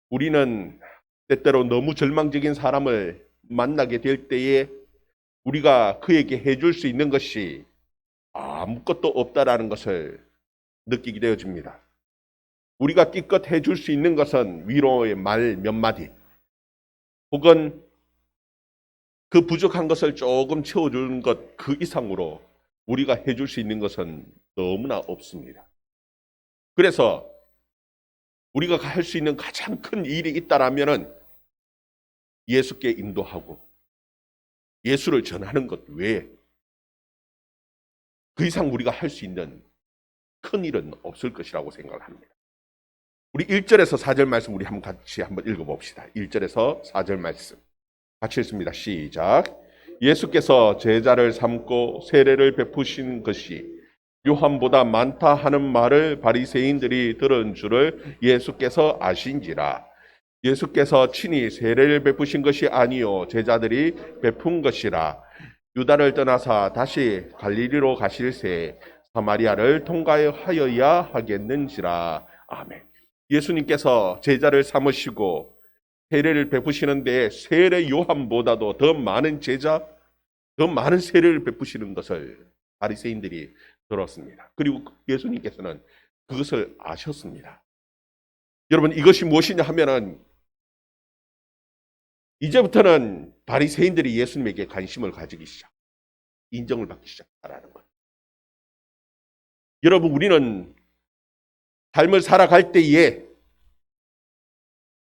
우리는 때때로 너무 절망적인 사람을 만나게 될 때에 우리가 그에게 해줄 수 있는 것이 아무것도 없다라는 것을 느끼게 되어집니다. 우리가 기껏 해줄 수 있는 것은 위로의 말 몇 마디, 혹은 그 부족한 것을 조금 채워주는 것 그 이상으로 우리가 해줄 수 있는 것은 너무나 없습니다. 그래서 우리가 할 수 있는 가장 큰 일이 있다라면은 예수께 인도하고 예수를 전하는 것 외에 그 이상 우리가 할 수 있는 큰 일은 없을 것이라고 생각을 합니다. 우리 1절에서 4절 말씀 우리 같이 한번 읽어봅시다. 1절에서 4절 말씀 같이 읽습니다. 시작. 예수께서 제자를 삼고 세례를 베푸신 것이 요한보다 많다 하는 말을 바리새인들이 들은 줄을 예수께서 아신지라. 예수께서 친히 세례를 베푸신 것이 아니요 제자들이 베푼 것이라. 유다를 떠나사 다시 갈릴리로 가실새 사마리아를 통과하여야 하겠는지라. 아멘. 예수님께서 제자를 삼으시고 세례를 베푸시는데 세례 요한보다도 더 많은 제자, 더 많은 세례를 베푸시는 것을 바리새인들이 들었습니다. 그리고 예수님께서는 그것을 아셨습니다. 여러분, 이것이 무엇이냐 하면은 이제부터는 바리새인들이 예수님에게 관심을 가지기 시작, 인정을 받기 시작하라는 거예요. 여러분, 우리는 삶을 살아갈 때에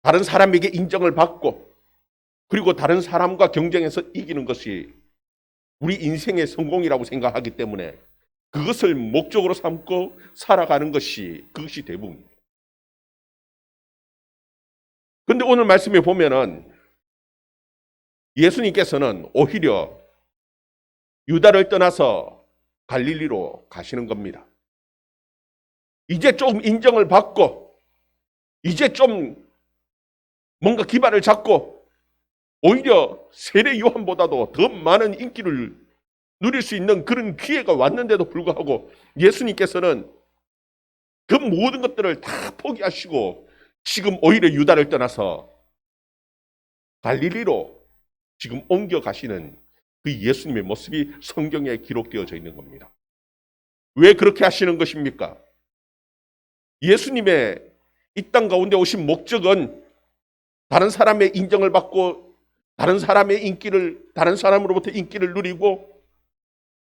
다른 사람에게 인정을 받고 그리고 다른 사람과 경쟁해서 이기는 것이 우리 인생의 성공이라고 생각하기 때문에 그것을 목적으로 삼고 살아가는 것이 그것이 대부분입니다. 그런데 오늘 말씀에 보면은 예수님께서는 오히려 유다를 떠나서 갈릴리로 가시는 겁니다. 이제 좀 인정을 받고 이제 좀 뭔가 기반을 잡고 오히려 세례 요한보다도 더 많은 인기를 누릴 수 있는 그런 기회가 왔는데도 불구하고 예수님께서는 그 모든 것들을 다 포기하시고 지금 오히려 유다를 떠나서 갈릴리로 지금 옮겨가시는 그 예수님의 모습이 성경에 기록되어져 있는 겁니다. 왜 그렇게 하시는 것입니까? 예수님의 이 땅 가운데 오신 목적은 다른 사람의 인정을 받고 다른 사람의 인기를, 다른 사람으로부터 인기를 누리고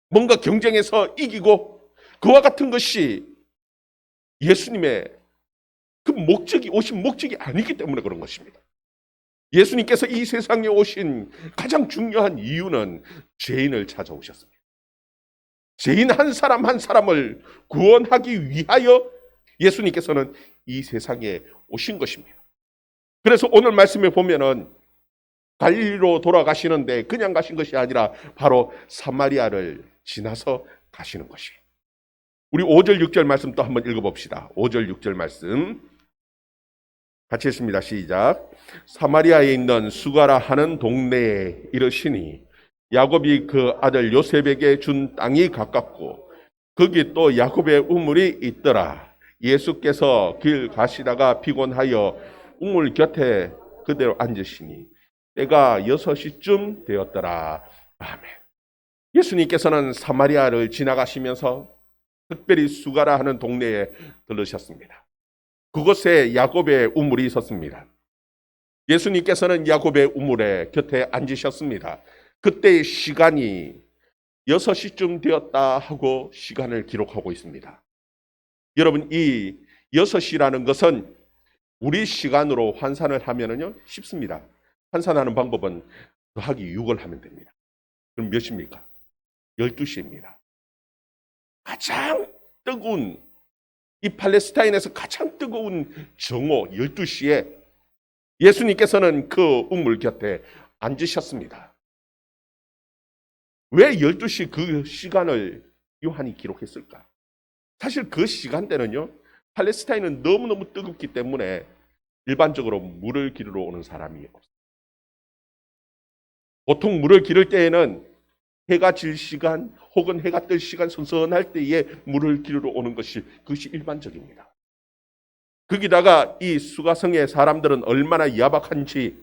뭔가 경쟁해서 이기고 그와 같은 것이 예수님의 그 목적이, 오신 목적이 아니기 때문에 그런 것입니다. 예수님께서 이 세상에 오신 가장 중요한 이유는 죄인을 찾아오셨습니다. 죄인 한 사람 한 사람을 구원하기 위하여 예수님께서는 이 세상에 오신 것입니다. 그래서 오늘 말씀에 보면은 갈릴리로 돌아가시는데 그냥 가신 것이 아니라 바로 사마리아를 지나서 가시는 것이. 우리 5절 6절 말씀 또 한번 읽어봅시다. 5절 6절 말씀 같이 읽습니다. 시작. 사마리아에 있는 수가라 하는 동네에 이르시니 야곱이 그 아들 요셉에게 준 땅이 가깝고 거기 또 야곱의 우물이 있더라. 예수께서 길 가시다가 피곤하여 우물 곁에 그대로 앉으시니 때가 6시쯤 되었더라. 아멘. 예수님께서는 사마리아를 지나가시면서 특별히 수가라 하는 동네에 들르셨습니다. 그곳에 야곱의 우물이 있었습니다. 예수님께서는 야곱의 우물에 곁에 앉으셨습니다. 그때의 시간이 6시쯤 되었다 하고 시간을 기록하고 있습니다. 여러분, 이 6시라는 것은 우리 시간으로 환산을 하면은요 쉽습니다. 환산하는 방법은 더하기 6을 하면 됩니다. 그럼 몇입니까? 12시입니다. 가장 뜨거운, 이 팔레스타인에서 가장 뜨거운 정오 12시에 예수님께서는 그 우물 곁에 앉으셨습니다. 왜 12시 그 시간을 요한이 기록했을까? 사실 그 시간대는요 팔레스타인은 너무너무 뜨겁기 때문에 일반적으로 물을 기르러 오는 사람이 없어요. 보통 물을 기를 때에는 해가 질 시간 혹은 해가 뜰 시간 선선할 때에 물을 기르러 오는 것이 그것이 일반적입니다. 거기다가 이 수가성의 사람들은 얼마나 야박한지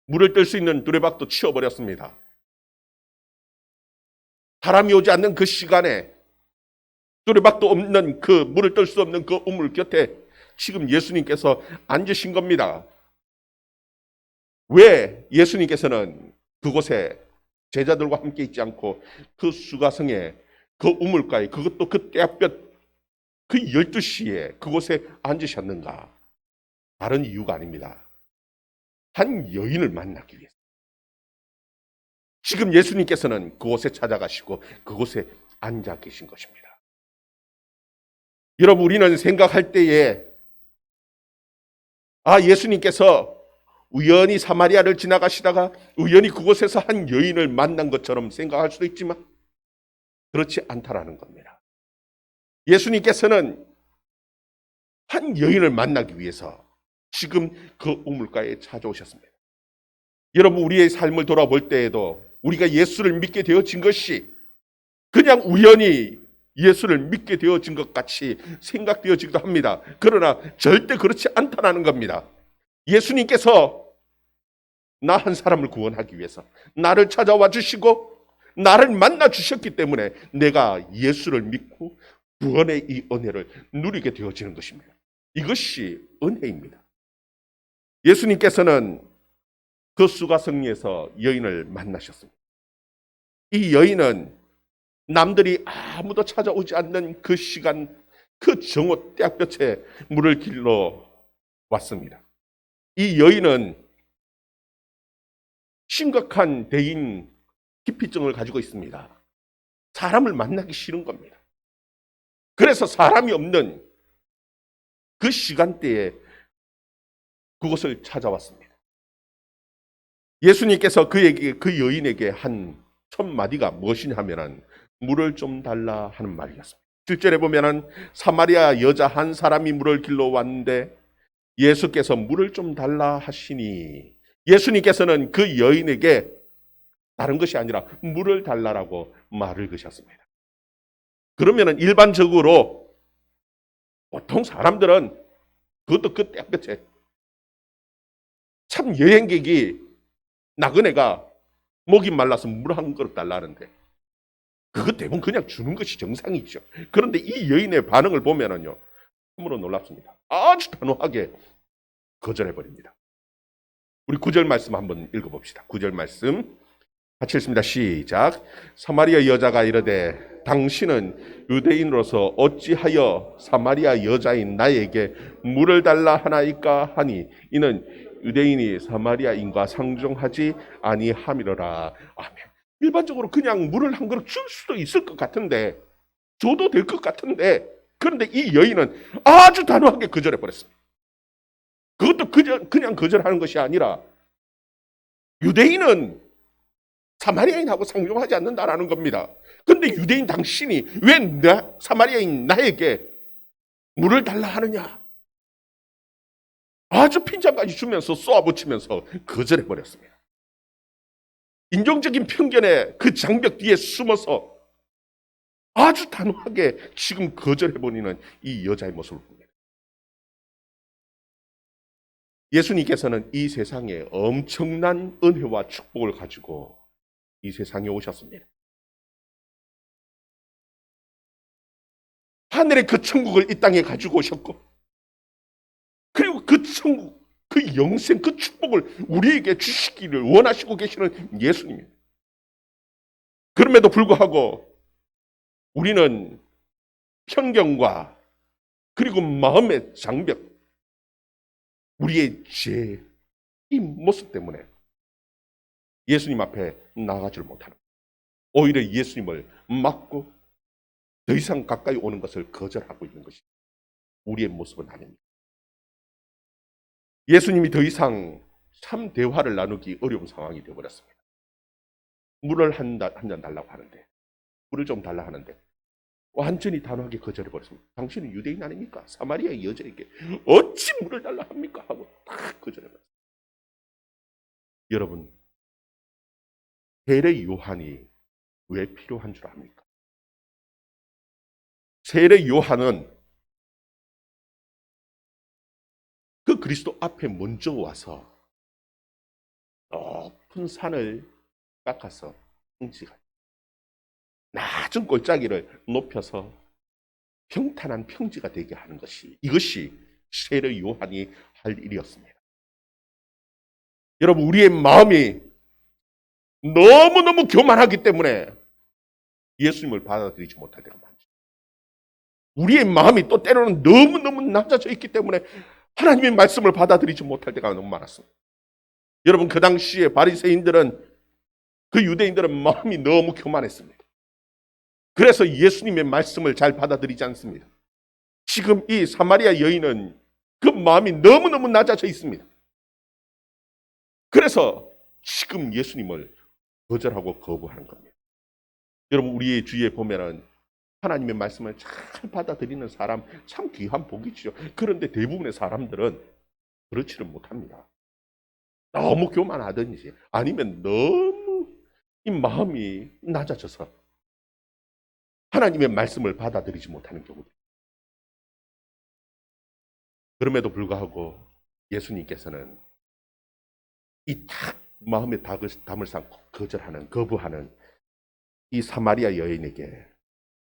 물을 뜰 수 있는 두레박도 치워버렸습니다. 사람이 오지 않는 그 시간에 두레박도 없는 그 물을 뜰 수 없는 그 우물 곁에 지금 예수님께서 앉으신 겁니다. 왜 예수님께서는 그곳에 제자들과 함께 있지 않고 그 수가성에 그 우물가에 그것도 그 때볕 그 12시에 그곳에 앉으셨는가? 다른 이유가 아닙니다. 한 여인을 만나기 위해서. 지금 예수님께서는 그곳에 찾아가시고 그곳에 앉아 계신 것입니다. 여러분, 우리는 생각할 때에 예수님께서 우연히 사마리아를 지나가시다가 우연히 그곳에서 한 여인을 만난 것처럼 생각할 수도 있지만 그렇지 않다라는 겁니다. 예수님께서는 한 여인을 만나기 위해서 지금 그 우물가에 찾아오셨습니다. 여러분, 우리의 삶을 돌아볼 때에도 우리가 예수를 믿게 되어진 것이 그냥 우연히 예수를 믿게 되어진 것 같이 생각되어지기도 합니다. 그러나 절대 그렇지 않다는 겁니다. 예수님께서 나 한 사람을 구원하기 위해서 나를 찾아와 주시고 나를 만나 주셨기 때문에 내가 예수를 믿고 구원의 이 은혜를 누리게 되어지는 것입니다. 이것이 은혜입니다. 예수님께서는 그 수가성리에서 여인을 만나셨습니다. 이 여인은 남들이 아무도 찾아오지 않는 그 시간, 그 정오 때볕에 물을 길러 왔습니다. 이 여인은 심각한 대인 기피증을 가지고 있습니다. 사람을 만나기 싫은 겁니다. 그래서 사람이 없는 그 시간대에 그곳을 찾아왔습니다. 예수님께서 그 여인에게 한 첫 마디가 무엇이냐 하면은 물을 좀 달라 하는 말이었습니다. 7절에 보면은 사마리아 여자 한 사람이 물을 길러 왔는데 예수께서 물을 좀 달라 하시니 예수님께서는 그 여인에게 다른 것이 아니라 물을 달라라고 말을 거셨습니다. 그러면은 일반적으로 보통 사람들은 그것도 그 때끝에 참 여행객이 나그네가 목이 말라서 물 한 그릇 달라는데 그것 대부분 그냥 주는 것이 정상이죠. 그런데 이 여인의 반응을 보면은요, 참으로 놀랍습니다. 아주 단호하게 거절해버립니다. 우리 9절 말씀 한번 읽어봅시다. 9절 말씀 같이 읽습니다. 시작. 사마리아 여자가 이르되 당신은 유대인으로서 어찌하여 사마리아 여자인 나에게 물을 달라 하나이까 하니 이는 유대인이 사마리아인과 상종하지 아니함이로라. 아멘. 일반적으로 그냥 물을 한 그릇 줄 수도 있을 것 같은데, 줘도 될 것 같은데, 그런데 이 여인은 아주 단호하게 거절해버렸습니다. 그것도 그냥 거절하는 것이 아니라 유대인은 사마리아인하고 상종하지 않는다라는 겁니다. 그런데 유대인 당신이 왜 사마리아인 나에게 물을 달라 하느냐? 아주 핀잔까지 주면서 쏘아붙이면서 거절해버렸습니다. 인종적인 편견의 그 장벽 뒤에 숨어서 아주 단호하게 지금 거절해버리는 이 여자의 모습을 봅니다. 예수님께서는 이 세상에 엄청난 은혜와 축복을 가지고 이 세상에 오셨습니다. 하늘의 그 천국을 이 땅에 가지고 오셨고, 그리고 그 천국, 그 영생, 그 축복을 우리에게 주시기를 원하시고 계시는 예수님입니다. 그럼에도 불구하고 우리는 편견과 그리고 마음의 장벽, 우리의 죄, 이 모습 때문에 예수님 앞에 나아가지를 못하는, 오히려 예수님을 막고 더 이상 가까이 오는 것을 거절하고 있는 것이 우리의 모습은 아닙니다. 예수님이 더 이상 참 대화를 나누기 어려운 상황이 되어버렸습니다. 물을 한 잔 달라고 하는데, 물을 좀 달라 하는데 완전히 단호하게 거절해버렸습니다. 당신은 유대인 아닙니까? 사마리아 여자에게 어찌 물을 달라 합니까? 하고 딱 거절해버렸습니다. 여러분, 세례 요한이 왜 필요한 줄 압니까? 세례 요한은 그 그리스도 앞에 먼저 와서 높은 산을 깎아서 평지가 낮은 골짜기를 높여서 평탄한 평지가 되게 하는 것이, 이것이 세례 요한이 할 일이었습니다. 여러분, 우리의 마음이 너무너무 교만하기 때문에 예수님을 받아들이지 못할 때가 많죠. 우리의 마음이 또 때로는 너무너무 낮아져 있기 때문에 하나님의 말씀을 받아들이지 못할 때가 너무 많았습니다. 여러분, 그 당시에 바리새인들은, 그 유대인들은 마음이 너무 교만했습니다. 그래서 예수님의 말씀을 잘 받아들이지 않습니다. 지금 이 사마리아 여인은 그 마음이 너무너무 낮아져 있습니다. 그래서 지금 예수님을 거절하고 거부하는 겁니다. 여러분, 우리의 주위에 보면은 하나님의 말씀을 잘 받아들이는 사람 참 귀한 복이죠. 그런데 대부분의 사람들은 그렇지를 못합니다. 너무 교만하든지 아니면 너무 이 마음이 낮아져서 하나님의 말씀을 받아들이지 못하는 경우들. 그럼에도 불구하고 예수님께서는 이 마음에 담을 쌓고 거절하는, 거부하는 이 사마리아 여인에게,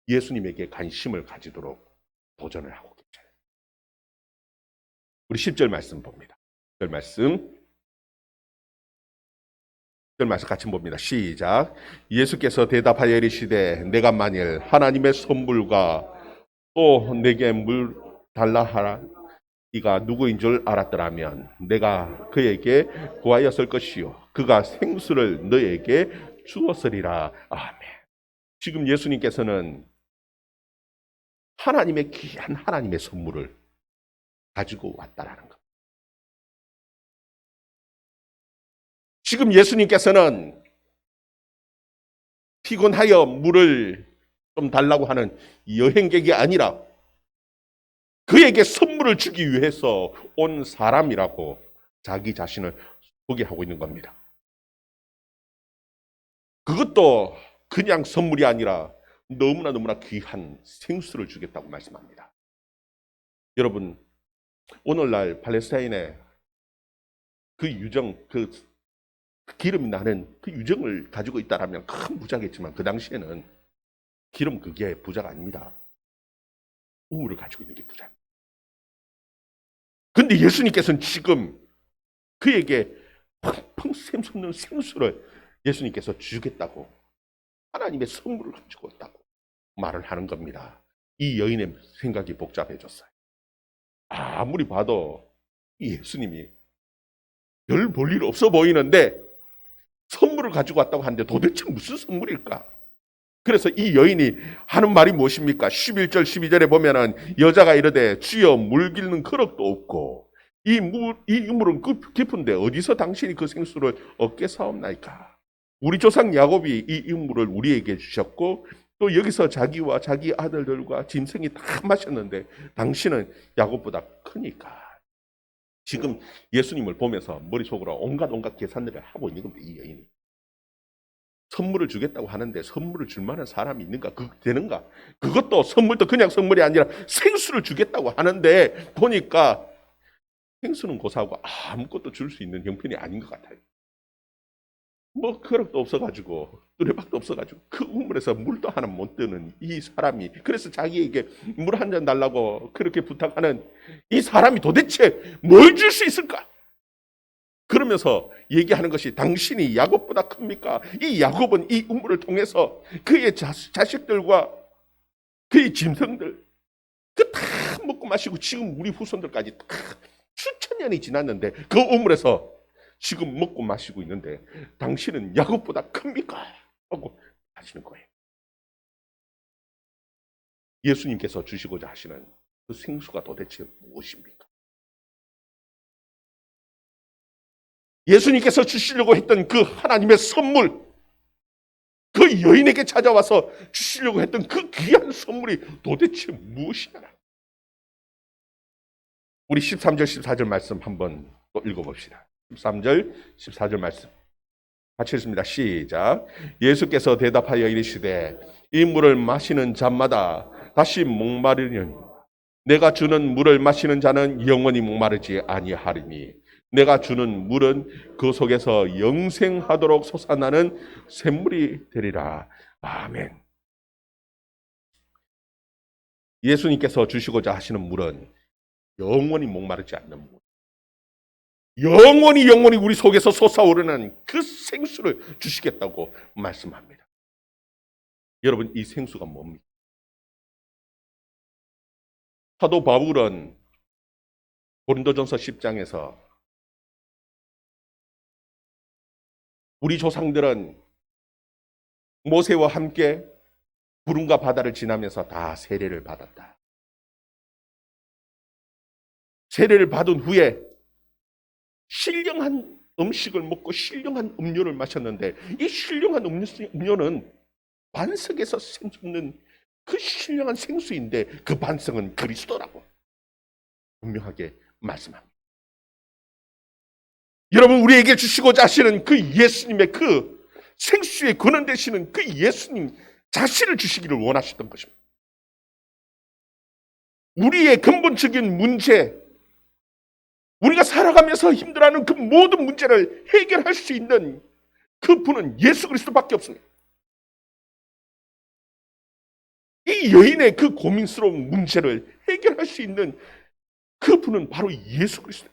예수님에게 관심을 가지도록 도전을 하고 계셔요. 우리 10절 말씀 봅니다. 10절 말씀 같이 봅니다. 시작. 예수께서 대답하여 이르시되 내가 만일 하나님의 선물과 또 내게 물 달라 하라 이가 누구인 줄 알았더라면 내가 그에게 구하였을 것이요 그가 생수를 너에게 주었으리라. 아멘. 지금 예수님께서는 하나님의 귀한 하나님의 선물을 가지고 왔다라는 것. 지금 예수님께서는 피곤하여 물을 좀 달라고 하는 여행객이 아니라 그에게 선물을 주기 위해서 온 사람이라고 자기 자신을 소개하고 있는 겁니다. 그것도 그냥 선물이 아니라 너무나 귀한 생수를 주겠다고 말씀합니다. 여러분, 오늘날 팔레스타인에 그 유정, 그 기름이 나는 그 유정을 가지고 있다라면 큰 부자겠지만 그 당시에는 기름 그게 부자가 아닙니다. 우물을 가지고 있는 게 부자입니다. 근데 예수님께서는 지금 그에게 펑펑 샘솟는 생수를 예수님께서 주겠다고, 하나님의 선물을 가지고 왔다고 말을 하는 겁니다. 이 여인의 생각이 복잡해졌어요. 아무리 봐도 예수님이 별 볼 일 없어 보이는데 선물을 가지고 왔다고 하는데 도대체 무슨 선물일까? 그래서 이 여인이 하는 말이 무엇입니까? 11절 12절에 보면은 여자가 이르되 주여 물 길는 그릇도 없고 이 우물은 깊은데 어디서 당신이 그 생수를 얻게 사옵나이까? 우리 조상 야곱이 이 우물을 우리에게 주셨고 또 여기서 자기와 자기 아들들과 짐승이 다 마셨는데 당신은 야곱보다 크니까. 지금 예수님을 보면서 머릿속으로 온갖 계산들을 하고 있는 겁니다. 이 여인이. 선물을 주겠다고 하는데 선물을 줄 만한 사람이 있는가? 되는가? 그것도 선물도 그냥 선물이 아니라 생수를 주겠다고 하는데 보니까 생수는 고사하고 아무것도 줄 수 있는 형편이 아닌 것 같아요. 뭐 그릇도 없어가지고 뚜레박도 없어가지고 그 우물에서 물도 하나 못 뜨는 이 사람이, 그래서 자기에게 물 한 잔 달라고 그렇게 부탁하는 이 사람이 도대체 뭘 줄 수 있을까? 그러면서 얘기하는 것이 당신이 야곱보다 큽니까? 이 야곱은 이 우물을 통해서 그의 자식들과 그의 짐승들 그 다 먹고 마시고 지금 우리 후손들까지 다 수천 년이 지났는데 그 우물에서 지금 먹고 마시고 있는데 당신은 야곱보다 큽니까? 하고 하시는 거예요. 예수님께서 주시고자 하시는 그 생수가 도대체 무엇입니까? 예수님께서 주시려고 했던 그 하나님의 선물, 그 여인에게 찾아와서 주시려고 했던 그 귀한 선물이 도대체 무엇이냐? 우리 13절 14절 말씀 한번 또 읽어봅시다. 13절 14절 말씀 같이 읽습니다. 시작. 예수께서 대답하여 이르시되 이 물을 마시는 자마다 다시 목마르려니 내가 주는 물을 마시는 자는 영원히 목마르지 아니하리니 내가 주는 물은 그 속에서 영생하도록 솟아나는 샘물이 되리라. 아멘. 예수님께서 주시고자 하시는 물은 영원히 목마르지 않는 물, 영원히 우리 속에서 솟아오르는 그 생수를 주시겠다고 말씀합니다. 여러분, 이 생수가 뭡니까? 사도 바울은 고린도전서 10장에서 우리 조상들은 모세와 함께 구름과 바다를 지나면서 다 세례를 받았다. 세례를 받은 후에 신령한 음식을 먹고 신령한 음료를 마셨는데 이 신령한 음료는 반석에서 샘솟는 그 신령한 생수인데 그 반석은 그리스도라고 분명하게 말씀합니다. 여러분, 우리에게 주시고자 하시는 그 예수님의 그 생수의 근원 되시는 그 예수님 자신을 주시기를 원하셨던 것입니다. 우리의 근본적인 문제, 우리가 살아가면서 힘들어하는 그 모든 문제를 해결할 수 있는 그 분은 예수 그리스도밖에 없습니다. 이 여인의 그 고민스러운 문제를 해결할 수 있는 그 분은 바로 예수 그리스도.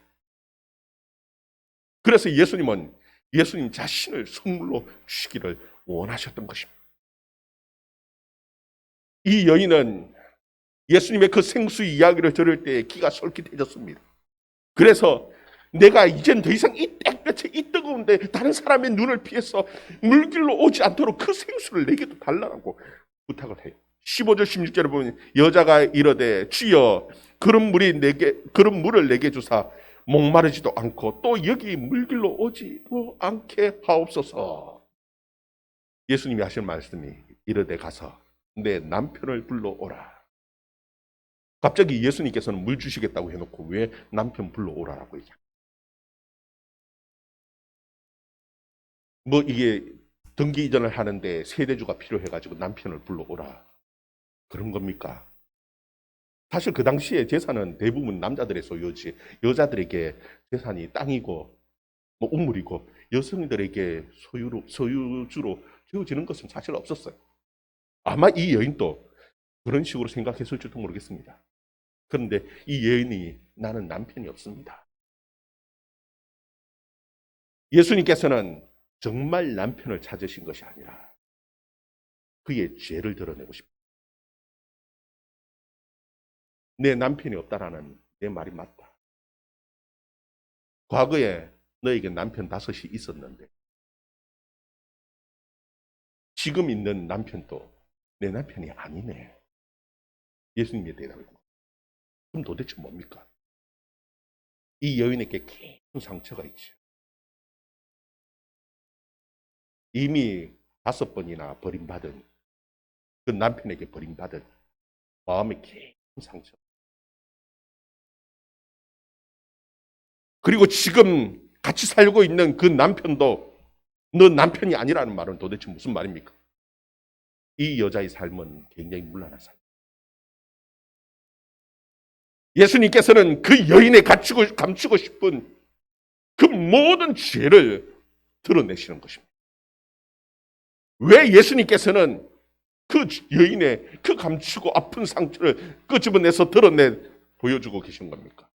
그래서 예수님은 예수님 자신을 선물로 주시기를 원하셨던 것입니다. 이 여인은 예수님의 그 생수 이야기를 들을 때 기가 솔깃해졌습니다. 그래서 내가 이젠 더 이상 이 땡볕에 이 뜨거운데 다른 사람의 눈을 피해서 물길로 오지 않도록 그 생수를 내게도 달라고 부탁을 해요. 15절 16절에 보면 여자가 이르되 주여 그런 물을 내게 주사 목마르지도 않고 또 여기 물길로 오지도 않게 하옵소서. 예수님이 하신 말씀이 이르되 가서 내 남편을 불러오라. 갑자기 예수님께서는 물 주시겠다고 해놓고 왜 남편 불러오라라고 얘기합니까? 뭐 이게 등기 이전을 하는데 세대주가 필요해가지고 남편을 불러오라 그런 겁니까? 사실 그 당시에 재산은 대부분 남자들의 소유지 여자들에게 재산이 땅이고 뭐 우물이고 여성들에게 소유주로 되어지는 것은 사실 없었어요. 아마 이 여인도 그런 식으로 생각했을지도 모르겠습니다. 그런데 이 여인이 나는 남편이 없습니다. 예수님께서는 정말 남편을 찾으신 것이 아니라 그의 죄를 드러내고 싶다. 내 남편이 없다라는 내 말이 맞다. 과거에 너에게 남편 5이 있었는데 지금 있는 남편도 내 남편이 아니네. 예수님의 대답입니다. 그럼 도대체 뭡니까? 이 여인에게 깊은 상처가 있죠. 이미 5번이나 버림받은 그 남편에게 버림받은 마음의 깊은 상처. 그리고 지금 같이 살고 있는 그 남편도 너 남편이 아니라는 말은 도대체 무슨 말입니까? 이 여자의 삶은 굉장히 문란한 삶. 예수님께서는 그 여인의 감추고 싶은 그 모든 죄를 드러내시는 것입니다. 왜 예수님께서는 그 여인의 그 감추고 아픈 상처를 끄집어내서 보여주고 계신 겁니까?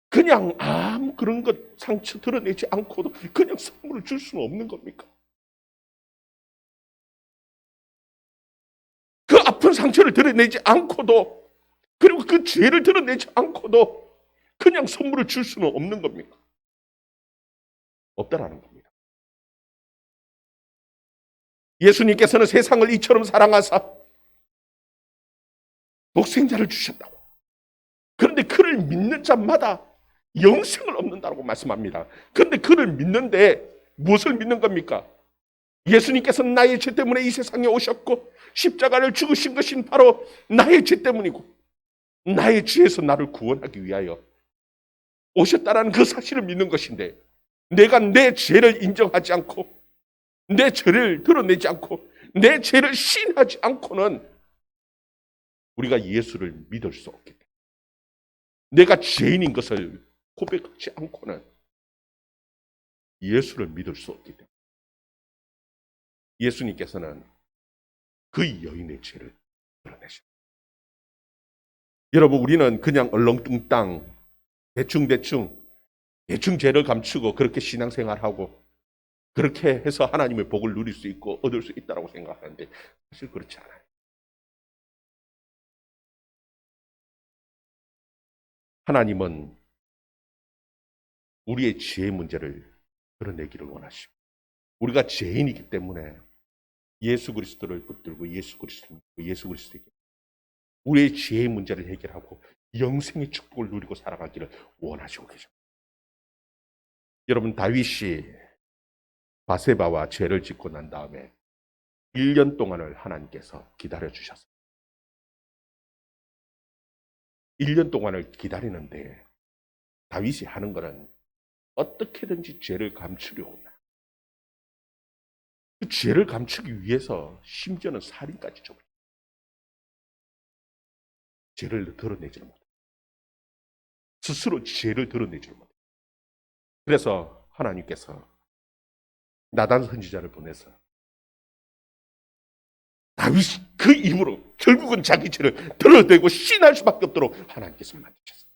그냥 아무 그런 것 상처 드러내지 않고도 그냥 선물을 줄 수는 없는 겁니까? 그 아픈 상처를 드러내지 않고도 그리고 그 죄를 드러내지 않고도 그냥 선물을 줄 수는 없는 겁니까? 없다라는 겁니다. 예수님께서는 세상을 이처럼 사랑하사 독생자를 주셨다고. 그런데 그를 믿는 자마다 영생을 얻는다고 말씀합니다. 그런데 그를 믿는데 무엇을 믿는 겁니까? 예수님께서는 나의 죄 때문에 이 세상에 오셨고 십자가를 죽으신 것은 바로 나의 죄 때문이고 나의 죄에서 나를 구원하기 위하여 오셨다라는 그 사실을 믿는 것인데 내가 내 죄를 인정하지 않고 내 죄를 드러내지 않고 내 죄를 시인하지 않고는 우리가 예수를 믿을 수 없기 때문에. 내가 죄인인 것을 고백하지 않고는 예수를 믿을 수 없기 때문에 예수님께서는 그 여인의 죄를 드러내십니다. 여러분, 우리는 그냥 얼렁뚱땅 대충 죄를 감추고 그렇게 신앙생활하고 그렇게 해서 하나님의 복을 누릴 수 있고 얻을 수 있다고 생각하는데 사실 그렇지 않아요. 하나님은 우리의 죄의 문제를 드러내기를 원하십니다. 우리가 죄인이기 때문에 예수 그리스도를 붙들고 예수 그리스도에게 우리의 죄의 문제를 해결하고 영생의 축복을 누리고 살아가기를 원하시고 계십니다. 여러분, 다윗이 바세바와 죄를 짓고 난 다음에 1년 동안을 하나님께서 기다려주셨어요. 1년 동안을 기다리는데 다윗이 하는 것은 어떻게든지 죄를 감추려고 합니다. 그 죄를 감추기 위해서 심지어는 살인까지 저버려요. 죄를 드러내지를 못해요. 스스로 죄를 드러내지를 못해요. 그래서 하나님께서 나단 선지자를 보내서 다윗이 그 힘으로 결국은 자기 죄를 드러내고 신할 수밖에 없도록 하나님께서 만드셨어요.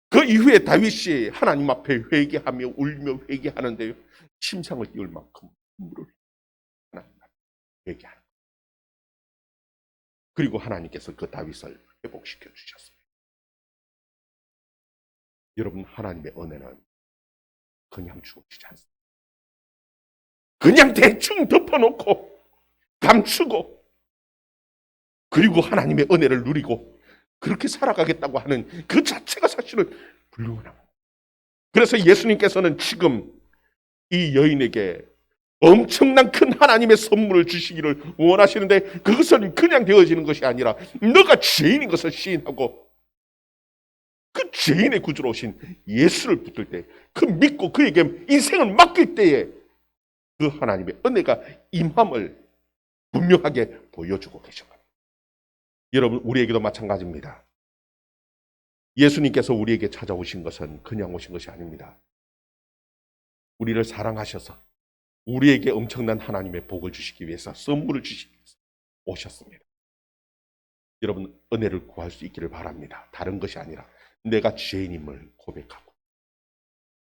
그 이후에 다윗이 하나님 앞에 회개하며 울며 회개하는데요, 심상을 띄울 만큼 눈물을 하나님 앞에 회개하는 거예요. 그리고 하나님께서 그 다윗을 회복시켜 주셨습니다. 여러분, 하나님의 은혜는 그냥 주어지지 않습니다. 그냥 대충 덮어놓고 감추고 그리고 하나님의 은혜를 누리고 그렇게 살아가겠다고 하는 그 자체가 사실은 불가능합니다. 그래서 예수님께서는 지금 이 여인에게 엄청난 큰 하나님의 선물을 주시기를 원하시는데 그것은 그냥 되어지는 것이 아니라 너가 죄인인 것을 시인하고 그 죄인의 구주로 오신 예수를 붙들 때, 그 믿고 그에게 인생을 맡길 때에 그 하나님의 은혜가 임함을 분명하게 보여주고 계신 겁니다. 여러분, 우리에게도 마찬가지입니다. 예수님께서 우리에게 찾아오신 것은 그냥 오신 것이 아닙니다. 우리를 사랑하셔서 우리에게 엄청난 하나님의 복을 주시기 위해서, 선물을 주시기 위해서 오셨습니다. 여러분, 은혜를 구할 수 있기를 바랍니다. 다른 것이 아니라 내가 죄인임을 고백하고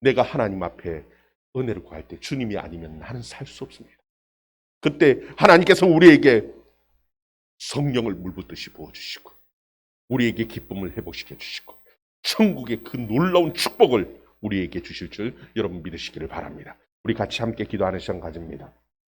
내가 하나님 앞에 은혜를 구할 때 주님이 아니면 나는 살 수 없습니다. 그때 하나님께서 우리에게 성령을 물붓듯이 부어주시고 우리에게 기쁨을 회복시켜 주시고 천국의 그 놀라운 축복을 우리에게 주실 줄 여러분 믿으시기를 바랍니다. 우리 같이 함께 기도하는 시간 가집니다.